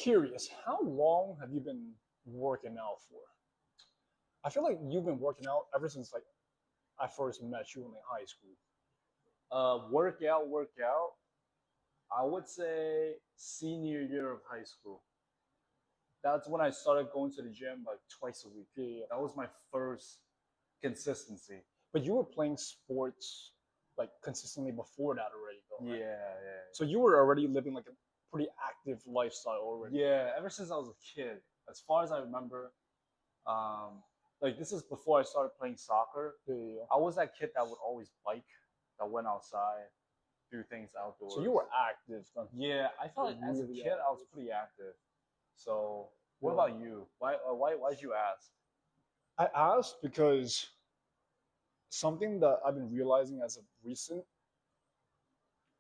Curious, how long have you been working out for? I feel like you've been working out ever since like I first met you in like high school. Workout. I would say senior year of high school. That's when I started going to the gym like twice a week. Yeah, yeah. That was my first consistency. But you were playing sports like consistently before that already, though, Yeah, right? yeah, So you were already living like a pretty active lifestyle already. yeah. Ever since I was a kid, as far as I remember, um, like this is before I started playing soccer. Yeah, yeah, yeah. I was that kid that would always bike, that went outside, do things So outdoors. you were active then. Yeah, I felt like as a Really kid I was active. pretty active. So, what Yeah. about you? Why'd you ask? I asked because something that I've been realizing as of recent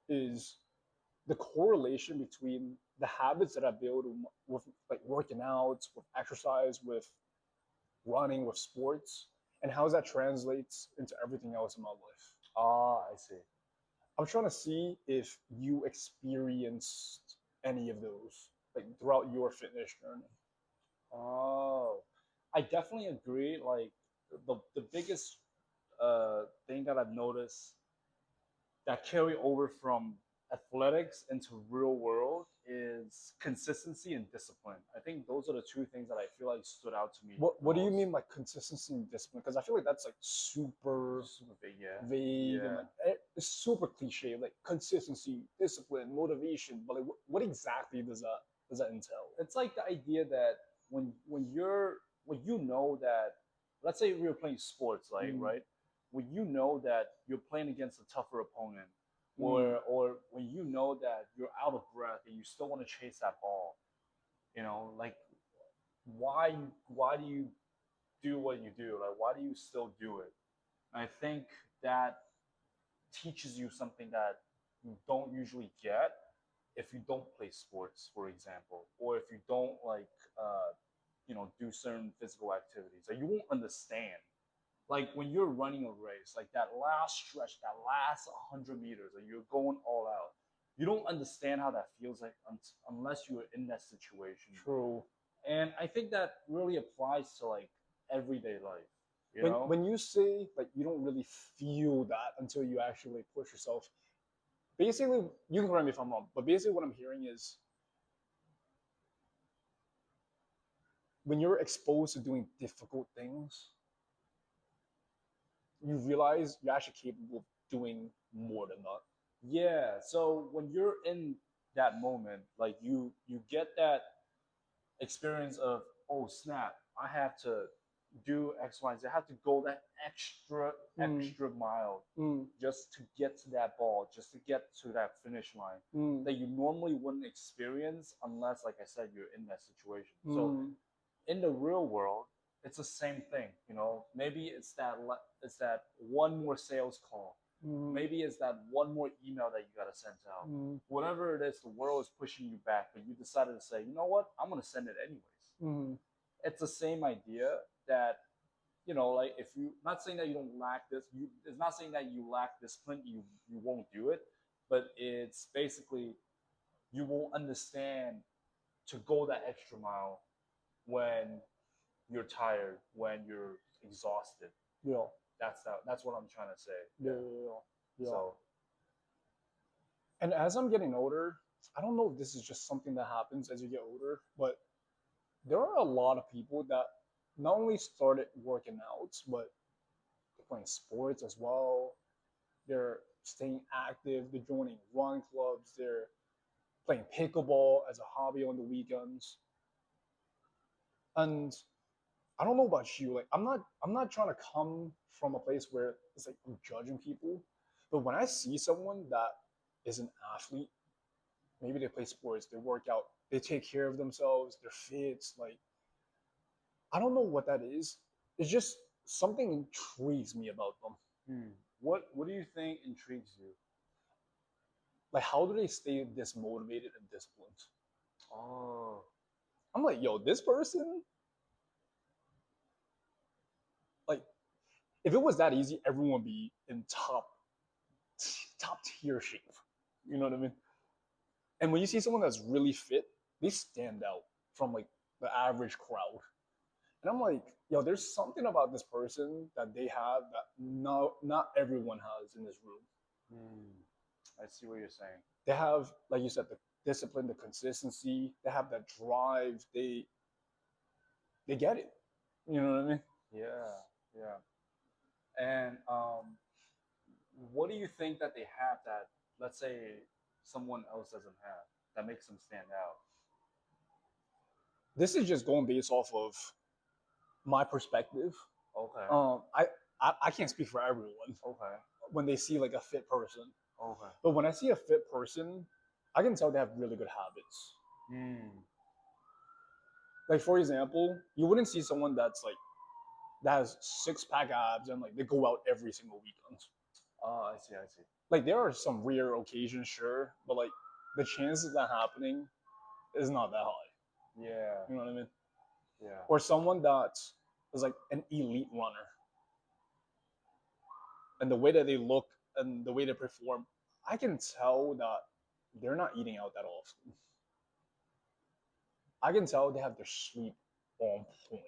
is the correlation between the habits that I build with like working out, with exercise, with running, with sports, and how that translates into everything else in my life. Ah, I see. I'm trying to see if you experienced any of those like throughout your fitness journey. Oh, I definitely agree. Like the biggest thing that I've noticed that carry over from athletics into real world is consistency and discipline. I think those are the two things that I feel like stood out to me the What do you most. mean by consistency and discipline? Because I feel like that's like super Super big, yeah, vague and yeah. like it's super cliche, like consistency, discipline, motivation. But like, what exactly does that entail? It's like the idea that when you know that, let's say we were playing sports, like Mm, right, when you know that you're playing against a tougher opponent, mm, or when you know that you're out of breath and you still want to chase that ball, like why do you do what you do? Like why do you still do it? And I think that teaches you something that you don't usually get if you don't play sports, for example, or if you don't uh, do certain physical activities. Like you won't understand. Like when you're running a race, like that last stretch, that last 100 meters, like you're going all out. You don't understand how that feels like unless you're in that situation. true. And I think that really applies to like everyday life. You When know? when you say like you don't really feel that until you actually push yourself, basically you can correct me if I'm wrong, but basically what I'm hearing is when you're exposed to doing difficult things, you realize you're actually capable of doing more than that. Yeah. So when you're in that moment, like you get that experience of, oh snap, I have to do X, Y, Z. I have to go that Mm, extra mile mm, just to get to that ball, just to get to that finish line mm, that you normally wouldn't experience unless, like I said, you're in that situation. So mm, in the real world, it's the same thing. Maybe it's that one more sales call. mm, Maybe it's that one more email that you gotta send out. mm, Whatever it is, the world is pushing you back, but you decided to say, you know what, I'm gonna send it anyways. mm, It's the same idea that like if you not saying that you don't lack this, it's not saying that you lack discipline, you won't do it, but it's basically you won't understand to go that extra mile when you're tired, when you're exhausted. yeah, That's what I'm trying to say. yeah, Yeah. yeah, yeah. Yeah. So And as I'm getting older, I don't know if this is just something that happens as you get older, but there are a lot of people that not only started working out, but they're playing sports as well. They're staying active. They're joining run clubs. They're playing pickleball as a hobby on the weekends. And I don't know about you. Like I'm not trying to come from a place where it's like I'm judging people. But when I see someone that is an athlete, maybe they play sports, they work out, they take care of themselves, they're fit, like I don't know what that is. It's just something intrigues me about them. what do you think intrigues you? Like how do they stay this motivated and disciplined? Oh, I'm like, yo, this person, like if it was that easy, everyone would be in top tier shape. You know what I mean? And when you see someone that's really fit, they stand out from like the average crowd. And I'm like, yo, there's something about this person that they have that not everyone has in this room. Hmm. I see what you're saying. They have, like you said, the discipline, the consistency. They have that drive. They get it. You know what I mean? Yeah, yeah. And what do you think that they have that, let's say, someone else doesn't have that makes them stand out? This is just going based off of my perspective. Okay, Um, I, I can't speak for everyone okay, when they see like a fit person, okay. but when I see a fit person, I can tell they have really good habits. Hmm. Like for example, you wouldn't see someone that has 6 pack abs and like they go out every single weekend. Oh, I see, I see. Like there are some rare occasions, sure, but like the chances of that happening is not that high. Yeah, You know what I mean? yeah. Or someone that is like an elite runner, and the way that they look and the way they perform, I can tell that they're not eating out that often. I can tell they have their sleep on point.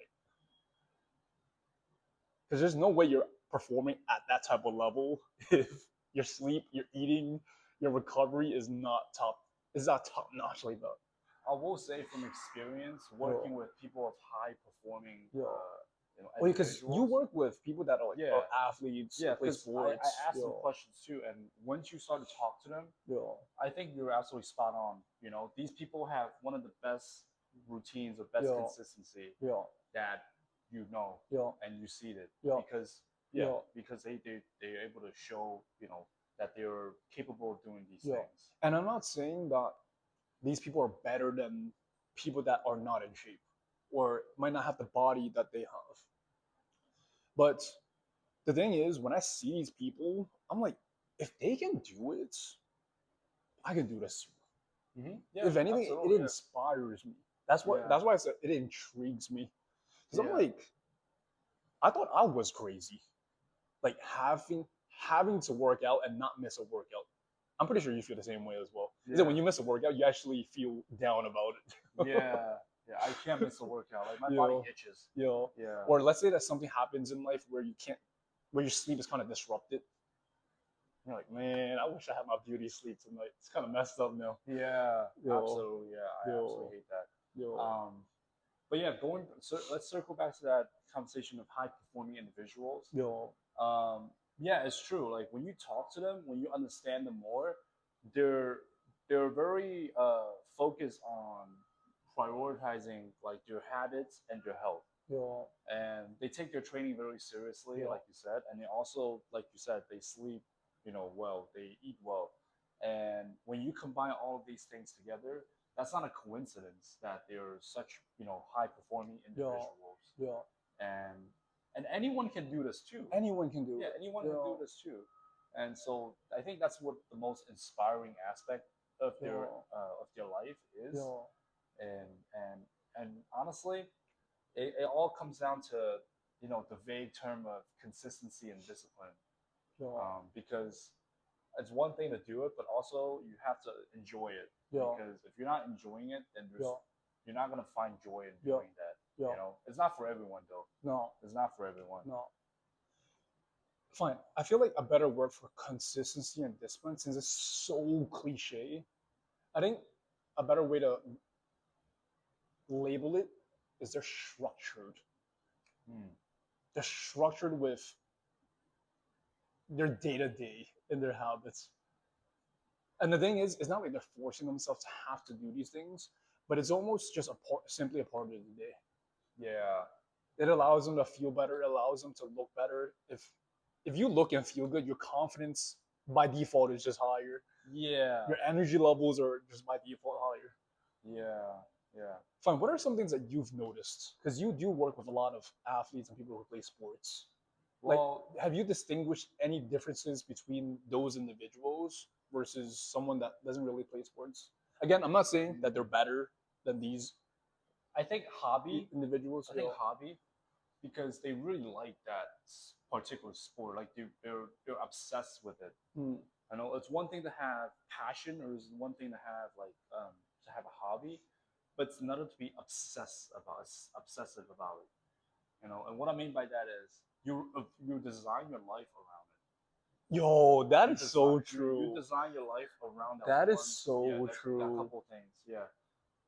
Because there's no way you're performing at that type of level if your sleep, your eating, your recovery is not top notch like that. I will say from experience, Yo, working with people of high performing, yo. Well, because you individuals. work with people that are like Yeah, are athletes, yeah. that play Because I sports. asked them Yo, questions too, and once you start to talk to them, yo, I think you're absolutely spot on. You know, these people have one of the best routines or best yo, consistency yo, that you know yo, and you see it yo, because yeah, yo, because they're able to show that they're capable of doing these yo. things. And I'm not saying that these people are better than people that are not in shape or might not have the body that they have. But the thing is, when I see these people, I'm like, if they can do it, I can do this. Mm-hmm. Yeah, If anything, it absolutely. Yeah, inspires me. That's what. yeah, That's why I said it intrigues me. Because I'm yeah. like, I thought I was crazy, like having to work out and not miss a workout. I'm pretty sure you feel the same way as well. Is that when Yeah. you miss a workout, you actually feel down about it. Yeah, yeah. I can't miss a workout. Like my you body know, itches. you know. Yeah, Or let's say that something happens in life where you can't, where your sleep is kind of disrupted. You're like, man, I wish I had my beauty sleep tonight. It's kind of messed up now. yeah. Yo, Absolutely. Yeah, I yo, absolutely hate that. yo, But yeah, let's circle back to that conversation of high performing individuals. yo, Um, yeah, it's true. Like when you talk to them, when you understand them more, they're they're very focused on prioritizing like their habits and their health, yo, and they take their training very seriously, yo, like you said, and they also, like you said, they sleep, well, they eat well, and when you combine all of these things together, that's not a coincidence that they're such high performing yo, individuals, yo. and anyone can do this too. Anyone can do Yeah, it. anyone can do Yo, this too, and so I think that's what the most inspiring aspect of yo, their life is, yo, and and and honestly, it all comes down to the vague term of consistency and discipline, yo, because it's one thing to do it, but also you have to enjoy it, yo, because if you're not enjoying it, then yo, you're not gonna find joy in yo, doing that. yo. It's not for everyone though. No, It's not for everyone. no. Fine. I feel like a better word for consistency and discipline, since it's so cliche, I think a better way to label it is they're structured. Hmm. They're structured with their day to day in their habits. And the thing is, it's not like they're forcing themselves to have to do these things, but it's almost just simply a part of the day. Yeah. It allows them to feel better. It allows them to look better. If you look and feel good, your confidence by default is just higher. Yeah. Your energy levels are just by default higher. Yeah. Yeah. Fine. What are some things that you've noticed? Because you do work with a lot of athletes and people who play sports. Like, Well, have you distinguished any differences between those individuals versus someone that doesn't really play sports? Again, I'm not saying that they're better than these I think hobby. individuals. I think hobby, because they really like that particular sport. Like they're obsessed with it. Hmm. I know it's one thing to have passion, or it's one thing to have to have a hobby, but it's another to be obsessive about it. You know, and what I mean by that is you design your life around it. Yo, that You is design so you true. design your life around that That is one. Yeah, so that true. couple things. Yeah.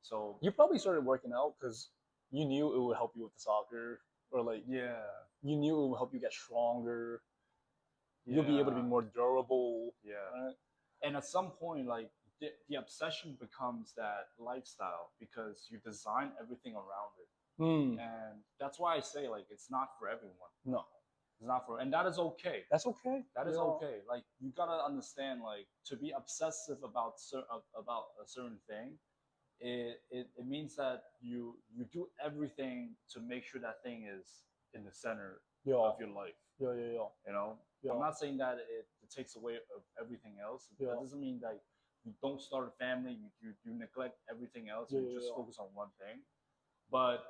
So You probably started working out because you knew it would help you with the soccer, or like yeah, you knew it would help you get stronger. You'll be able to be yeah, more durable. yeah. Right? And at some point, like the obsession becomes that lifestyle because you design everything around it, Hmm. and that's why I say like it's not for everyone. No, It's not for, and that is okay. that's okay. That is Yeah. okay. Like you gotta understand, like to be obsessive about a certain thing, it means that you do everything to make sure that thing is in the center Yeah. of your life. Yeah. Yeah. Yeah. You know, Yeah. I'm not saying that it takes away of everything else. Yeah. That doesn't mean that you don't start a family, you neglect everything else, Yeah, you yeah, just yeah. focus on one thing. But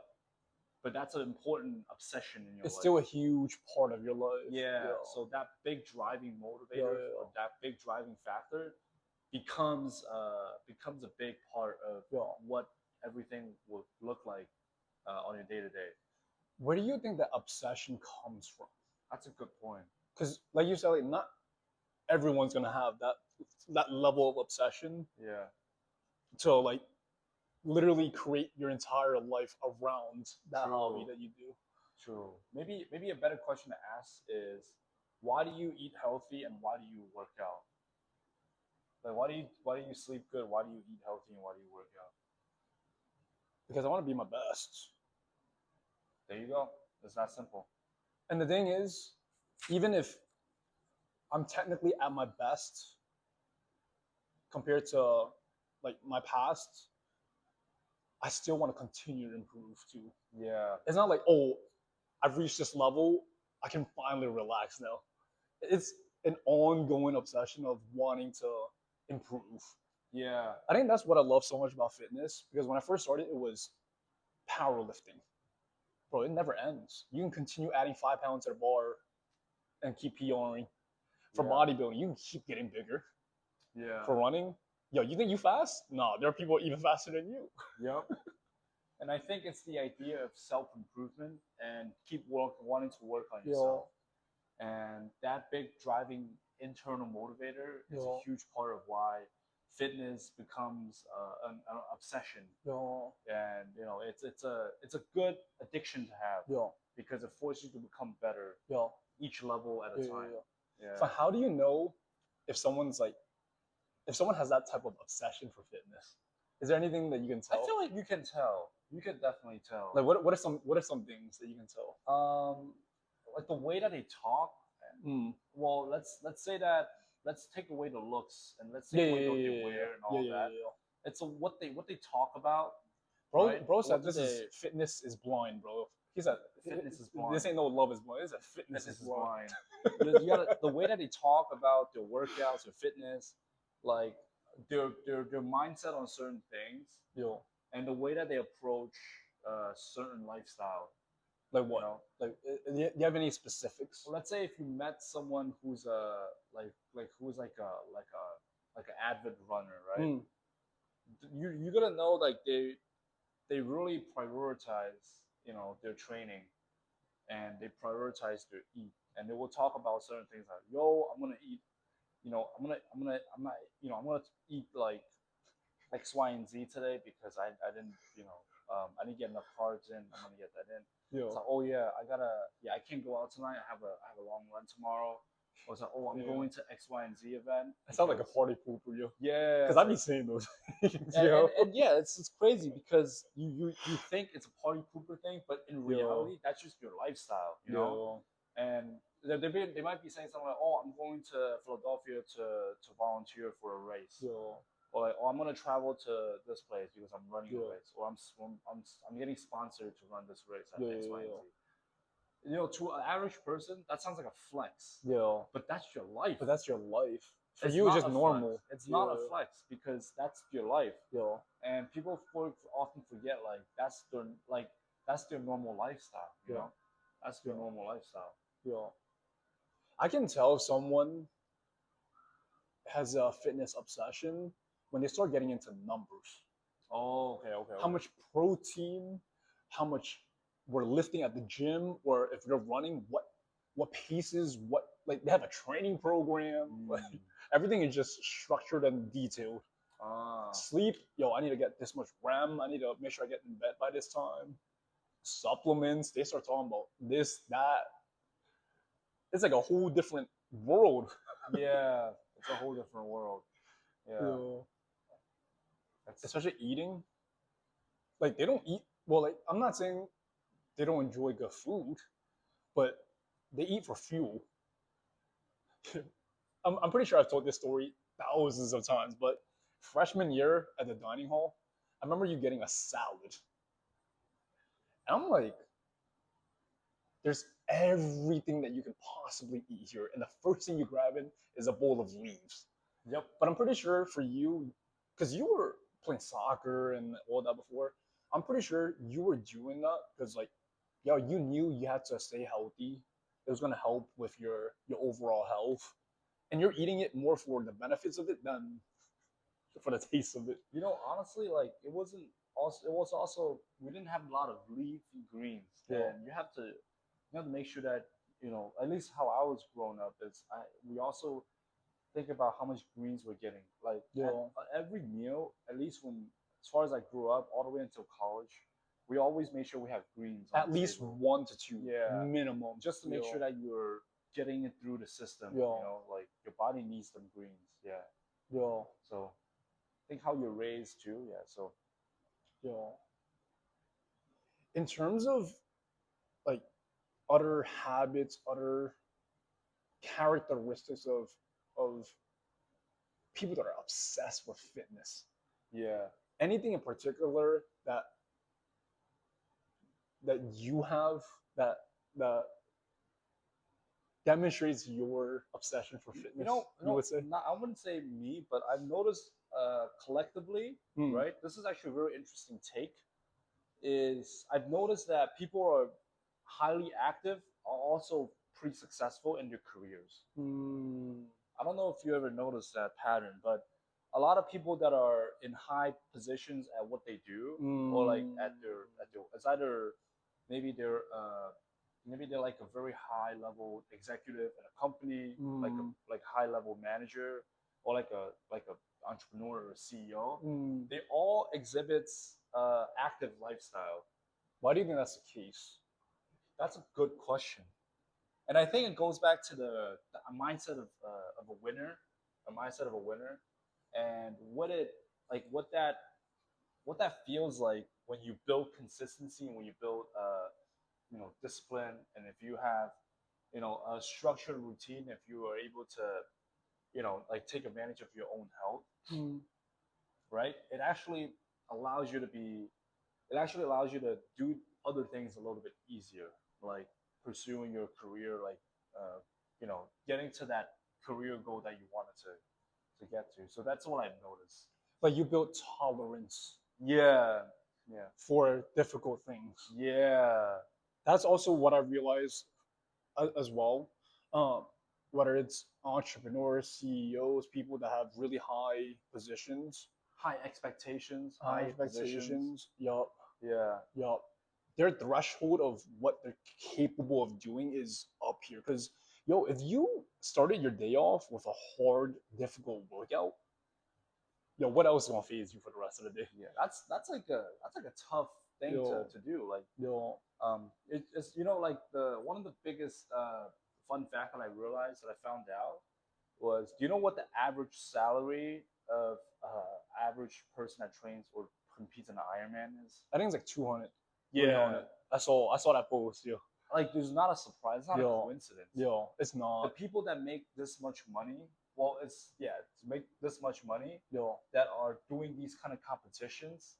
that's an important obsession in your It's life. still a huge part of your life. Yeah. Yeah. So that big driving Yeah, motivator yeah, or that big driving factor becomes a big part of yeah. what everything would look like on your day to day. Where do you think that obsession comes from? That's a good point. Because, like you said, like, not everyone's gonna have that level of obsession Yeah. to like literally create your entire life around that hobby True. that you do. True. Maybe a better question to ask is why do you eat healthy and why do you work out? Like why do you sleep good? Why do you eat healthy and why do you work out? Because I want to be my best. There you go. It's that simple. And the thing is, even if I'm technically at my best compared to like my past, I still want to continue to improve too. Yeah. It's not like, oh, I've reached this level, I can finally relax now. It's an ongoing obsession of wanting to improve. Yeah. I think that's what I love so much about fitness because when I first started, it was powerlifting. Bro, it never ends. You can continue adding 5 pounds to the bar and keep PRing. For Yeah. bodybuilding, you can keep getting bigger. Yeah. For running, yo, you think you fast? No, there are people even faster than you. Yep. And I think it's the idea of self improvement and wanting to work on yourself. And that big driving internal motivator is a huge part of why fitness becomes an obsession. Yo, And it's a good addiction to have yo, because it forces you to become better yo. each level at a Yeah, time. yeah. Yeah. So how do you know if someone's like, if someone has that type of obsession for fitness? Is there anything that you can I tell? feel like you can tell. You can definitely tell. Like what are some things that you can tell? Like the way that they talk. Mm. Well, let's say that let's take away the looks and let's Yeah, take away yeah, what yeah, they yeah, wear and yeah, all yeah, that. yeah, yeah. It's what they talk about. Bro, Right? bro said What do this is they- fitness is blind, bro. He said Fitness is blind. This ain't no love is blind. This is fitness Fitness is is blind. blind. You gotta, the way that they talk about their workouts, their fitness, like their mindset on certain things, Yo, and the way that they approach certain lifestyle. like what? You know? Like, do you have any specifics? Well, let's say if you met someone who's who's like an avid runner, right? Mm. You gotta know like they really prioritize their training and they prioritize their eat and they will talk about certain things like yo I'm gonna eat I'm gonna eat like X Y and Z today because I didn't I didn't get enough carbs in. I'm gonna get that in. Yo, It's like, oh yeah, I can't go out tonight. I have a long run tomorrow. I was like, oh, I'm Yeah. going to X, Y, and Z event. it sounds like a party pooper, yo. Yeah. Because I'd be saying those things, and, yo. and yeah, it's crazy because you think it's a party pooper thing, but in reality, that's just your lifestyle, you know. And they might be saying something like, oh, I'm going to Philadelphia to volunteer for a race. Yo. Or like, oh, I'm gonna travel to this place because I'm running Yeah. a race, or I'm getting sponsored to run this race at Yeah, X, yeah, Y, and yeah. Z. You know, to an average person, that sounds like a flex, Yo. but that's your life. But that's your life. For It's you, it's not just a normal. flex. It's not a Yeah. flex because that's your life, Yo. and people often forget like that's their normal lifestyle. You Yeah. know, that's their Yeah. normal lifestyle. Yo. I can tell someone has a fitness obsession when they start getting into numbers. Oh, okay, okay, How okay. much protein, how much we're lifting at the gym, or if they're running, what paces, what like they have a training program. Like Mm. everything is just structured and detailed. Ah, Sleep, yo, I need to get this much REM. I need to make sure I get in bed by this time. Supplements, they start talking about this, that. It's like a whole different world. yeah, it's a whole different world. Yeah, Yo, that's especially eating. Like they don't eat well. Like I'm not saying they don't enjoy good food, but they eat for fuel. I'm pretty sure I've told this story thousands of times, but freshman year at the dining hall, I remember you getting a salad. And I'm like, there's everything that you can possibly eat here. And the first thing you grab in is a bowl of leaves. yep. But I'm pretty sure for you, because you were playing soccer and all that before, I'm pretty sure you were doing that because like, yo, you knew you had to stay healthy. It was gonna help with your overall health, and you're eating it more for the benefits of it than for the taste of it. You know, honestly, like it wasn't also. It was also we didn't have a lot of leafy greens, Yeah. and you have to make sure that at least how I was growing up is we also think about how much greens we're getting. Like Yeah. at every meal, at least when as far as I grew up, all the way until college, we always made sure we have greens on At the least table. 1 to 2 Yeah, minimum. just to make Yeah. sure that you're getting it through the system. Yeah. Like your body needs some greens. Yeah. Yeah. So I think how you're raised too. Yeah. So Yeah. In terms of like other habits, other characteristics of people that are obsessed with fitness. yeah. Anything in particular that you have that that demonstrates your obsession for fitness? You would say. Not, I wouldn't say me, but I've noticed collectively, Hmm. right? This is actually a very interesting take. Is I've noticed that people are highly active are also pretty successful in their careers. Hmm. I don't know if you ever noticed that pattern, but a lot of people that are in high positions at what they do, or like Hmm. at their it's either maybe they're like a very high level executive in a company, Hmm. like high level manager, or like a entrepreneur or a CEO. Hmm. They all exhibits active lifestyle. Why do you think that's the case? That's a good question, and I think it goes back to the mindset of a winner, a mindset of a winner, and like what that feels like when you build consistency and when you build discipline, and if you have a structured routine, if you are able to like take advantage of your own health, Hmm. right? Allows you to be it actually allows you to do other things a little bit easier, like pursuing your career, like getting to that career goal that you wanted to get to. So that's what I've noticed. Like you build tolerance Yeah, yeah, for difficult things. yeah, That's also what I realized as well. Um, whether it's entrepreneurs, CEOs, people that have really high positions, high expectations, high high positions. expectations. Yup, Yeah, yup. Their threshold of what they're capable of doing is up here. Because, yo, if you started your day off with a hard, difficult workout, yo, what else is gonna phase you for the rest of the day? yeah. That's like a tough thing Yo, to do. Like yo, it's like the one of the biggest fun fact that I realized that I found out was, do you know what the average salary of average person that trains or competes in an Ironman is? I think it's like 200, Yeah, 300. I saw that post, yo. like there's not a surprise, it's not a Yo, coincidence. yo, it's The not. people that make this much money, well, it's yeah, to make this much money Yo, that are doing these kind of competitions,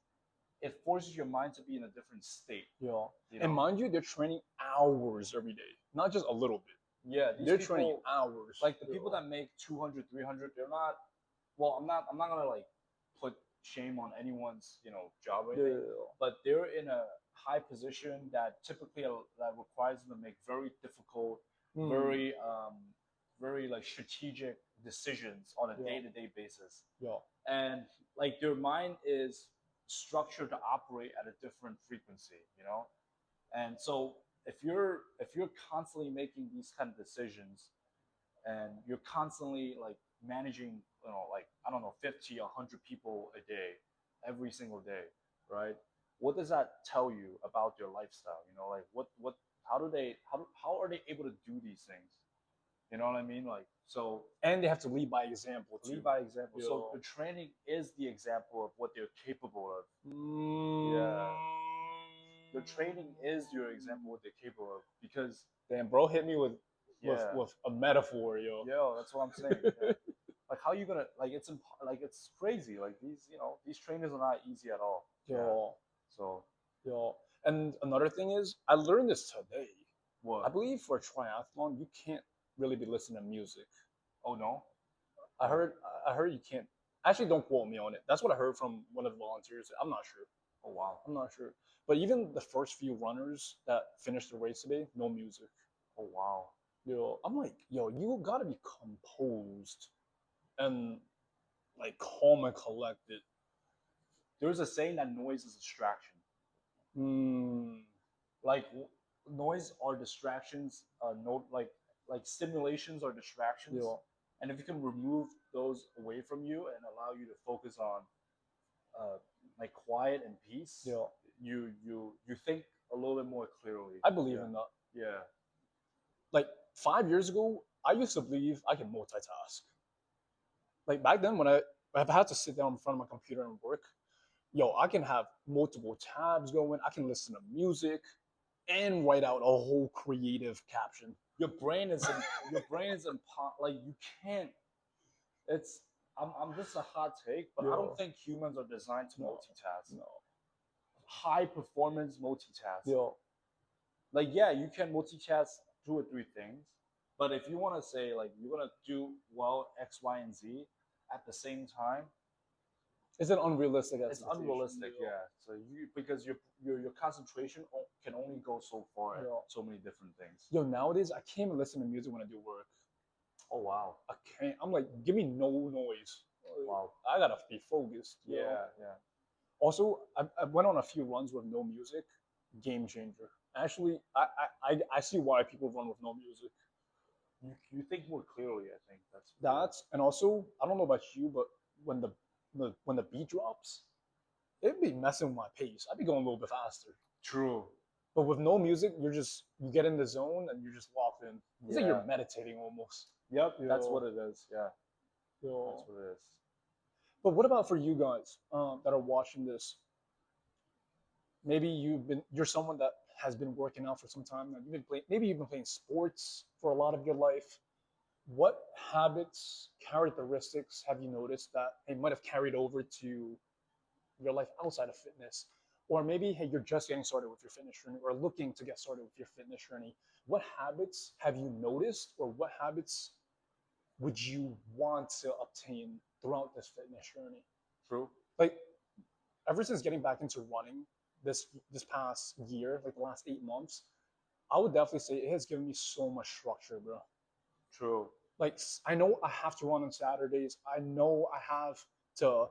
it forces your mind to be in a different state. yo. You And know, mind you, they're training hours every day, not just a little bit. yeah, these They're training people, hours. like the people Yo. that make 200, 300, they're not. Well, I'm not gonna like put shame on anyone's job or anything, Yeah. but they're in a high position that typically that requires them to make very difficult, Hmm. very like strategic decisions on a Yeah. day to day basis, Yo. and like their mind is structured to operate at a different frequency, you know? And so if you're constantly making these kind of decisions and you're constantly like managing, like I don't know, 50, 100 people a day, every single day, right? What does that tell you about your lifestyle? Like how are they able to do these things? You know what I mean? Like, so And they have to lead by example too. lead by example. So Yo. the training is the example of what they're capable of. Yeah. The training is your example of what they're capable of because Damn, bro, hit me with yeah, with a metaphor, yo. that's what I'm saying. Yeah. Like how you gonna like like it's crazy. Like these trainers are not easy at all. Yo, Yeah. So yo. And another thing is, I learned this today. what? I believe for a triathlon, you can't really be listening to music. Oh no. I heard you can't. Actually, don't quote me on it. That's what I heard from one of the volunteers. I'm not sure. Oh wow. I'm not sure. But even the first few runners that finished the race today, no music. Oh wow. Yo, I'm like, yo, you gotta be composed and like calm and collected. There's a saying that noise is a distraction. Mm, Like noise or distractions, no, like stimulations or distractions. yo, And if you can remove those away from you and allow you to focus on like quiet and peace, yo. you think a little bit more clearly. I believe Yeah. in that. Yeah. Like 5 years ago, I used to believe I can multitask. Like back then, when I had to sit down in front of my computer and work, yo, I can have multiple tabs going. I can listen to music and write out a whole creative caption. Your brain is like you can't. It's I'm this is a hot take, but I Yeah. don't think humans are designed to No. multitask. No, High performance multitask. yo, Like yeah, you can multitask 2 or 3 things, but if you want to say like you're gonna do well X, Y, and Z at the same time, it's an unrealistic. it's unrealistic. Yeah. So because your concentration can only go so far at Yeah. so many different things. Yo, nowadays I can't even listen to music when I do work. Oh wow. I can't. I'm like, give me no noise. Wow. I gotta be focused. yo. Yeah. Also, I went on a few runs with no music. Game changer. Actually, I see why people run with no music. You think more clearly. I think That's and also I don't know about you, but when when the beat drops, it'd be messing with my pace. I'd be going a little bit faster. true. But with no music, you get in the zone and you're just locked in. It's like Yeah. you're meditating almost. Yep. That's Yo. what it is. Yeah. Yo. That's what it is. But what about for you guys that are watching this? Maybe you're someone that has been working out for some time. Now. Maybe you've been playing sports for a lot of your life. What habits, characteristics have you noticed that they might have carried over to your life outside of fitness? Or maybe, hey, you're just getting started with your fitness journey or looking to get started with your fitness journey. What habits have you noticed or what habits would you want to obtain throughout this fitness journey? True. Like, ever since getting back into running this past year, like the last 8 months, I would definitely say it has given me so much structure, bro. True. Like I know I have to run on Saturdays. I know I have to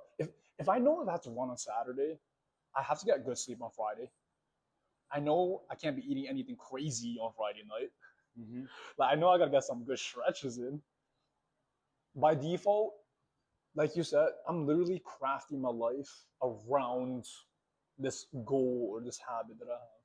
if I know I have to run on Saturday, I have to get good sleep on Friday. I know I can't be eating anything crazy on Friday night. Mm-hmm. Like I know I gotta get some good stretches in. By default, like you said, I'm literally crafting my life around this goal or this habit that I have.